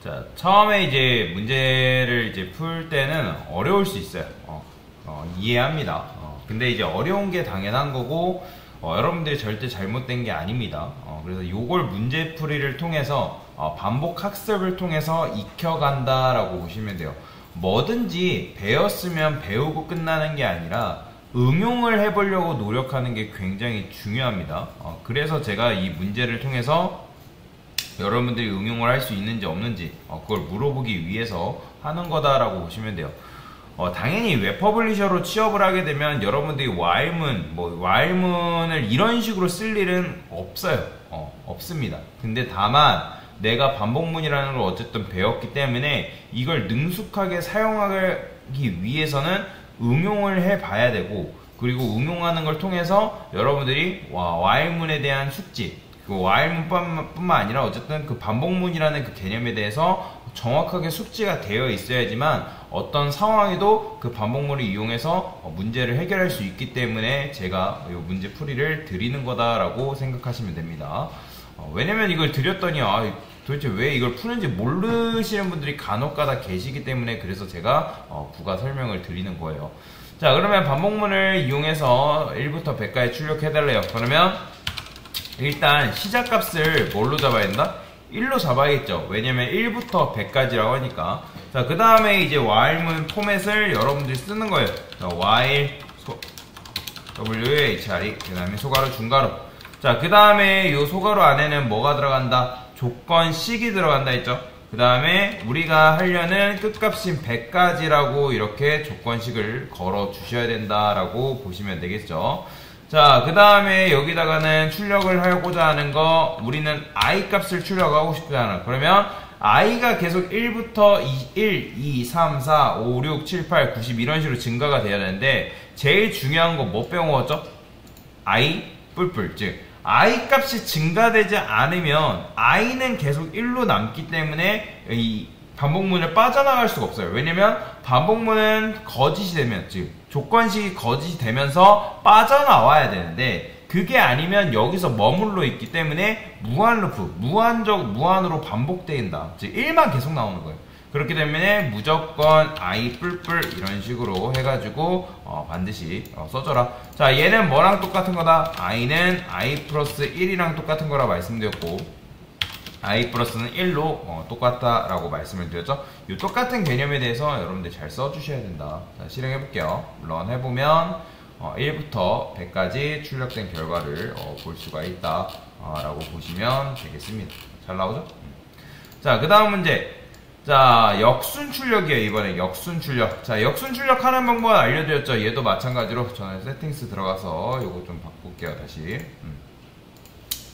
자, 처음에 이제 문제를 이제 풀 때는 어려울 수 있어요. 이해합니다. 근데 이제 어려운 게 당연한 거고, 여러분들이 절대 잘못된 게 아닙니다. 그래서 요걸 문제풀이를 통해서, 반복 학습을 통해서 익혀간다라고 보시면 돼요. 뭐든지 배웠으면 배우고 끝나는 게 아니라, 응용을 해보려고 노력하는 게 굉장히 중요합니다. 그래서 제가 이 문제를 통해서 여러분들이 응용을 할 수 있는지 없는지 그걸 물어보기 위해서 하는 거다라고 보시면 돼요. 당연히 웹퍼블리셔로 취업을 하게 되면 여러분들이 와일문을 이런 식으로 쓸 일은 없어요. 없습니다. 근데 다만 내가 반복문이라는 걸 어쨌든 배웠기 때문에 이걸 능숙하게 사용하기 위해서는 응용을 해 봐야 되고, 그리고 응용하는 걸 통해서 여러분들이 와일문에 대한 숙지, 그 와일문뿐만 아니라 어쨌든 그 반복문이라는 그 개념에 대해서 정확하게 숙지가 되어 있어야지만 어떤 상황에도 그 반복문을 이용해서 문제를 해결할 수 있기 때문에 제가 이 문제 풀이를 드리는 거다라고 생각하시면 됩니다. 왜냐면 이걸 드렸더니 도대체 왜 이걸 푸는지 모르시는 분들이 간혹가다 계시기 때문에 그래서 제가 부가 설명을 드리는 거예요. 자, 그러면 반복문을 이용해서 1부터 100까지 출력해달래요. 그러면 일단 시작값을 뭘로 잡아야 된다? 1로 잡아야겠죠. 왜냐면 1부터 100까지라고 하니까. 자, 그 다음에 이제 while문 포맷을 여러분들이 쓰는 거예요. 자, while WHRE, 그 다음에 소가로 중가로. 자, 그 다음에 이 소가로 안에는 뭐가 들어간다? 조건식이 들어간다 했죠. 그 다음에 우리가 하려는 끝값인 100까지라고 이렇게 조건식을 걸어 주셔야 된다라고 보시면 되겠죠. 자, 그 다음에 여기다가는 출력을 하고자 하는 거, 우리는 i 값을 출력하고 싶잖아. 그러면 i가 계속 1부터 1, 2, 3, 4, 5, 6, 7, 8, 90 이런 식으로 증가가 돼야 되는데, 제일 중요한 거 뭐 빼먹었죠? i 뿔뿔. 즉 i 값이 증가되지 않으면 i는 계속 1로 남기 때문에 이 반복문을 빠져나갈 수가 없어요. 왜냐면 반복문은 거짓이 되면, 즉 조건식이 거짓이 되면서 빠져나와야 되는데, 그게 아니면 여기서 머물러 있기 때문에 무한 루프, 무한으로 반복된다. 즉 1만 계속 나오는 거예요. 그렇기 때문에 무조건 i 뿔뿔 이런 식으로 해가지고 반드시 써줘라. 자, 얘는 뭐랑 똑같은 거다? i는 i 플러스 1이랑 똑같은 거라 말씀드렸고, i 플러스는 1로 똑같다 라고 말씀을 드렸죠. 이 똑같은 개념에 대해서 여러분들 잘 써주셔야 된다. 자, 실행해 볼게요. 런 해보면 1부터 100까지 출력된 결과를 볼 수가 있다 라고 보시면 되겠습니다. 잘 나오죠? 자, 그 다음 문제. 자, 역순 출력이에요. 이번에 역순 출력. 자, 역순 출력하는 방법 알려드렸죠. 얘도 마찬가지로 저는 세팅스 들어가서 요거 좀 바꿀게요. 다시.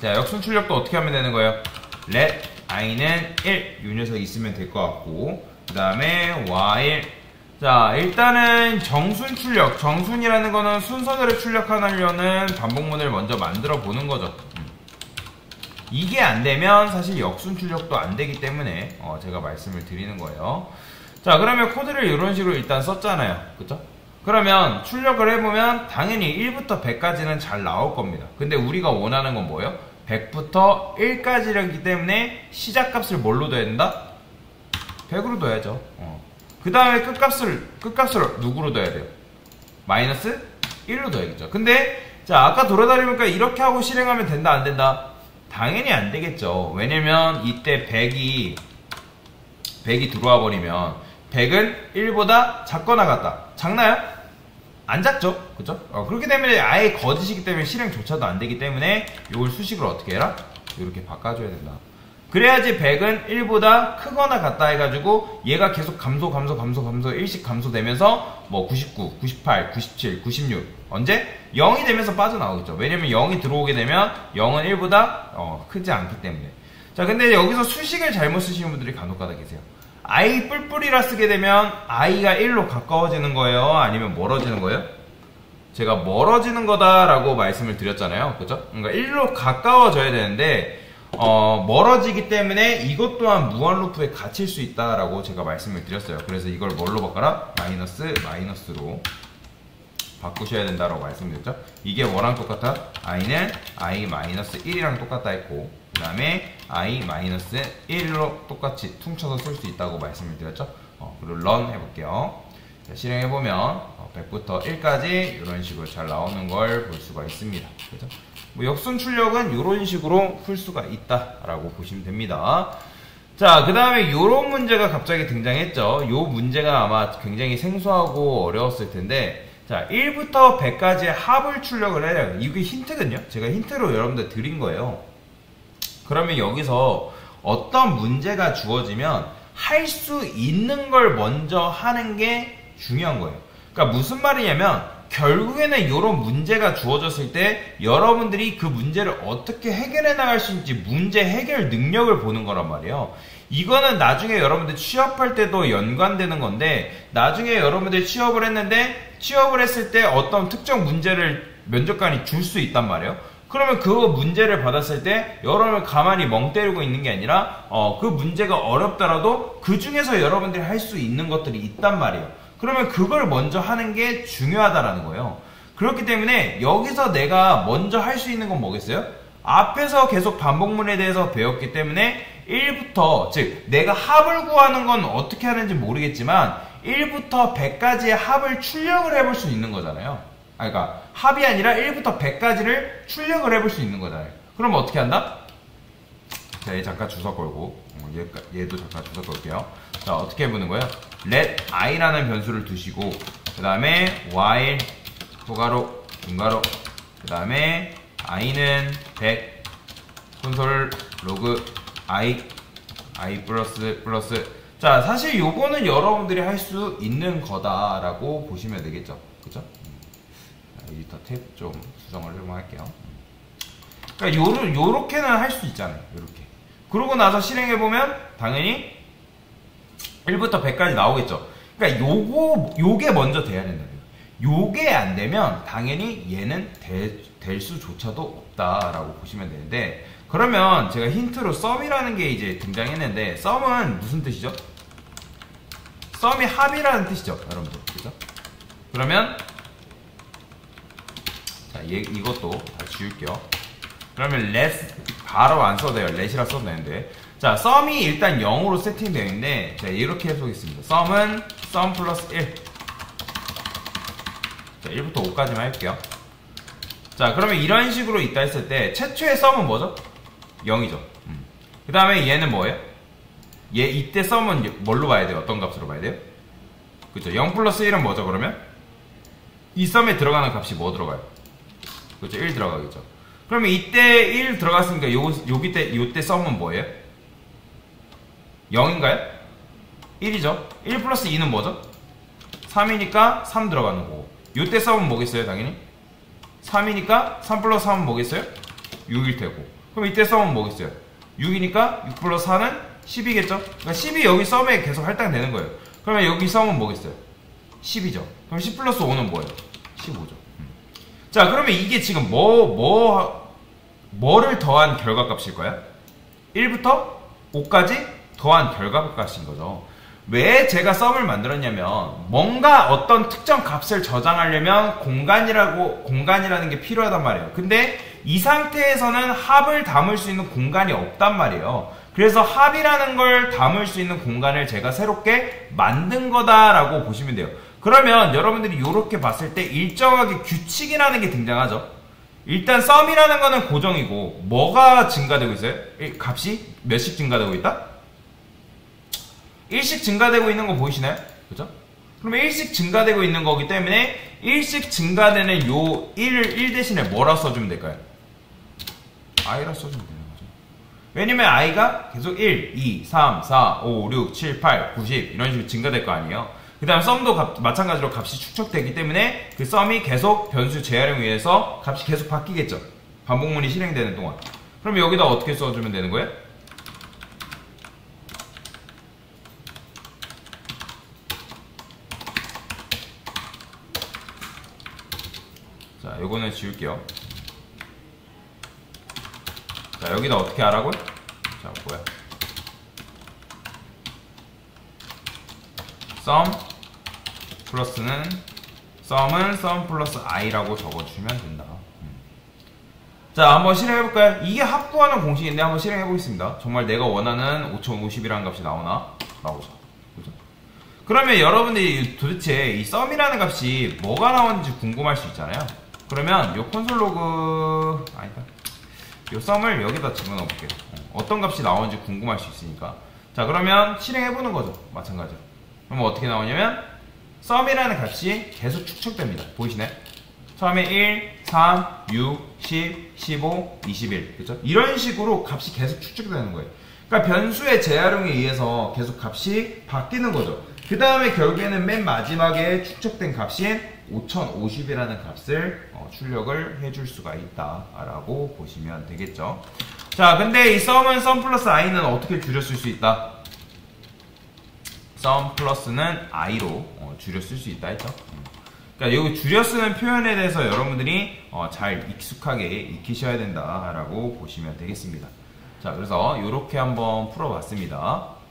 자, 역순 출력도 어떻게 하면 되는 거예요? let i는 1 이 녀석 있으면 될 것 같고, 그 다음에 while. 자, 일단은 정순 출력. 정순이라는 거는 순서대로 출력하려는 반복문을 먼저 만들어 보는 거죠. 이게 안 되면 사실 역순 출력도 안 되기 때문에 제가 말씀을 드리는 거예요. 자, 그러면 코드를 이런 식으로 일단 썼잖아요. 그쵸? 그러면 출력을 해보면 당연히 1부터 100까지는 잘 나올 겁니다. 근데 우리가 원하는 건 뭐예요? 100부터 1까지라기 때문에 시작값을 뭘로 둬야 된다? 100으로 둬야죠. 그 다음에 끝값을 누구로 둬야 돼요? 마이너스 1로 둬야겠죠. 근데 자, 아까 돌아다니니까 이렇게 하고 실행하면 된다 안 된다? 당연히 안 되겠죠. 왜냐면 이때 100이 들어와 버리면 100은 1보다 작거나 같다. 작나요? 안 작죠? 그쵸? 그렇기 때문에 아예 거짓이기 때문에 실행조차도 안 되기 때문에 이걸 수식을 어떻게 해라? 이렇게 바꿔줘야 된다. 그래야지 100은 1보다 크거나 같다 해가지고 얘가 계속 감소 일씩 감소되면서 뭐 99, 98, 97, 96 언제? 0이 되면서 빠져나오겠죠. 왜냐면 0이 들어오게 되면 0은 1보다 크지 않기 때문에. 자, 근데 여기서 수식을 잘못 쓰시는 분들이 간혹가다 계세요. i 뿔뿔이라 쓰게 되면 i가 1로 가까워지는 거예요? 아니면 멀어지는 거예요? 제가 멀어지는 거다라고 말씀을 드렸잖아요. 그죠? 그러니까 1로 가까워져야 되는데 멀어지기 때문에 이것 또한 무한 루프에 갇힐 수 있다라고 제가 말씀을 드렸어요. 그래서 이걸 뭘로 바꿔라? 마이너스로 바꾸셔야 된다라고 말씀드렸죠. 이게 뭐랑 똑같아? i는 i-1이랑 똑같다 했고, 그 다음에 i 마이너스 1로 똑같이 퉁쳐서 쓸 수 있다고 말씀을 드렸죠. 그리고 run 해볼게요. 자, 실행해보면 100부터 1까지 이런 식으로 잘 나오는 걸 볼 수가 있습니다. 그죠? 뭐 역순 출력은 이런 식으로 풀 수가 있다라고 보시면 됩니다. 자, 그 다음에 이런 문제가 갑자기 등장했죠. 이 문제가 아마 굉장히 생소하고 어려웠을 텐데, 자, 1부터 100까지의 합을 출력을 해요. 이게 힌트거든요. 제가 힌트로 여러분들 드린 거예요. 그러면 여기서 어떤 문제가 주어지면 할 수 있는 걸 먼저 하는 게 중요한 거예요. 그러니까 무슨 말이냐면 결국에는 이런 문제가 주어졌을 때 여러분들이 그 문제를 어떻게 해결해 나갈 수 있는지 문제 해결 능력을 보는 거란 말이에요. 이거는 나중에 여러분들 취업할 때도 연관되는 건데, 나중에 여러분들 취업을 했는데 취업을 했을 때 어떤 특정 문제를 면접관이 줄 수 있단 말이에요. 그러면 그 문제를 받았을 때 여러분을 가만히 멍 때리고 있는 게 아니라 그 문제가 어렵더라도 그 중에서 여러분들이 할 수 있는 것들이 있단 말이에요. 그러면 그걸 먼저 하는 게 중요하다라는 거예요. 그렇기 때문에 여기서 내가 먼저 할 수 있는 건 뭐겠어요? 앞에서 계속 반복문에 대해서 배웠기 때문에 1부터, 즉 내가 합을 구하는 건 어떻게 하는지 모르겠지만 1부터 100까지의 합을 출력을 해볼 수 있는 거잖아요. 그러니까 합이 아니라 1부터 100까지를 출력을 해볼 수 있는 거잖아요. 그럼 어떻게 한다? 자, 얘 잠깐 주석 걸고 얘도 잠깐 주석 걸게요. 자, 어떻게 해보는 거예요? let i라는 변수를 두시고 그 다음에 while 소가로 중가로 그 다음에 i는 100 콘솔 로그 i 플러스. 자, 사실 요거는 여러분들이 할 수 있는 거다라고 보시면 되겠죠. 그죠? 에디터 탭 좀 수정을 좀 할게요. 그러니까 요렇게는 할 수 있잖아요. 요렇게. 그러고 나서 실행해보면 당연히 1부터 100까지 나오겠죠. 그러니까 요게 먼저 돼야 된다. 요게 안 되면 당연히 얘는 될 수조차도 없다라고 보시면 되는데, 그러면 제가 힌트로 썸이라는 게 이제 등장했는데, 썸은 무슨 뜻이죠? 썸이 합이라는 뜻이죠, 여러분들. 그죠? 그러면 자, 이것도 다 지울게요. 그러면 let 바로 안 써도 돼요. let이라 써도 되는데, 자, 썸이 일단 0으로 세팅되어 있는데, 자, 이렇게 해보겠습니다. 썸은 썸 플러스 1. 자, 1부터 5까지만 할게요. 자, 그러면 이런 식으로 있다 했을 때 최초의 썸은 뭐죠? 0이죠. 그 다음에 얘는 뭐예요? 이때 썸은 뭘로 봐야 돼요? 어떤 값으로 봐야 돼요? 그죠? 0 플러스 1은 뭐죠, 그러면? 이 썸에 들어가는 값이 뭐 들어가요? 그죠? 1 들어가겠죠. 그러면 이때 1 들어갔으니까 요때 썸은 뭐예요? 0인가요? 1이죠. 1 플러스 2는 뭐죠? 3이니까 3 들어가는 거고, 요때 썸은 뭐겠어요? 당연히 3이니까 3 플러스 3은 뭐겠어요? 6일 테고, 그럼 이때 썸은 뭐겠어요? 6이니까 6 플러스 4는 10이겠죠? 그러니까 10이 여기 썸에 계속 할당되는 거예요. 그러면 여기 썸은 뭐겠어요? 10이죠. 그럼 10 플러스 5는 뭐예요? 15죠. 자, 그러면 이게 지금 뭐를 더한 결과값일까요? 1부터 5까지 더한 결과값인 거죠. 왜 제가 썸을 만들었냐면, 뭔가 어떤 특정 값을 저장하려면 공간이라는 게 필요하단 말이에요. 근데 이 상태에서는 합을 담을 수 있는 공간이 없단 말이에요. 그래서 합이라는 걸 담을 수 있는 공간을 제가 새롭게 만든 거다라고 보시면 돼요. 그러면 여러분들이 이렇게 봤을 때 일정하게 규칙이라는 게 등장하죠. 일단 썸이라는 거는 고정이고, 뭐가 증가되고 있어요? 값이 몇씩 증가되고 있다? 1씩 증가되고 있는 거 보이시나요? 그죠? 그러면 1씩 증가되고 있는 거기 때문에 1씩 증가되는 요 1 대신에 뭐라 써주면 될까요? i라 써주면 되는 거죠. 왜냐면 i가 계속 1, 2, 3, 4, 5, 6, 7, 8, 9, 10 이런 식으로 증가될 거 아니에요. 그 다음 썸도 마찬가지로 값이 축적되기 때문에 그 썸이 계속 변수 재활용에 의해서 값이 계속 바뀌겠죠. 반복문이 실행되는 동안. 그럼 여기다 어떻게 써주면 되는 거예요? 자, 요거는 지울게요. 자, 여기다 어떻게 하라고요? 자, 뭐야? 썸은 썸 플러스 i라고 적어주시면 된다. 자, 한번 실행해볼까요? 이게 확보하는 공식인데 한번 실행해보겠습니다. 정말 내가 원하는 5050이라는 값이 나오나? 나오죠. 그죠? 그러면 여러분들이 도대체 이 썸이라는 값이 뭐가 나오는지 궁금할 수 있잖아요. 그러면 요 콘솔 로그, 아니다. 요 썸을 여기다 집어넣어 볼게요. 어떤 값이 나오는지 궁금할 수 있으니까. 자, 그러면 실행해보는 거죠. 마찬가지로. 그러면 어떻게 나오냐면, 썸이라는 값이 계속 축적됩니다. 보이시나요? 처음에 1, 3, 6, 10, 15, 21. 그죠? 이런 식으로 값이 계속 축적되는 거예요. 그러니까 변수의 재활용에 의해서 계속 값이 바뀌는 거죠. 그 다음에 결국에는 맨 마지막에 축적된 값인 5050이라는 값을 출력을 해줄 수가 있다라고 보시면 되겠죠. 자, 근데 이 썸은 썸 플러스 i는 어떻게 줄여 쓸 수 있다? 썸 플러스는 i로 줄여 쓸 수 있다 했죠. 그러니까 여기 줄여 쓰는 표현에 대해서 여러분들이 잘 익숙하게 익히셔야 된다라고 보시면 되겠습니다. 자, 그래서 이렇게 한번 풀어봤습니다.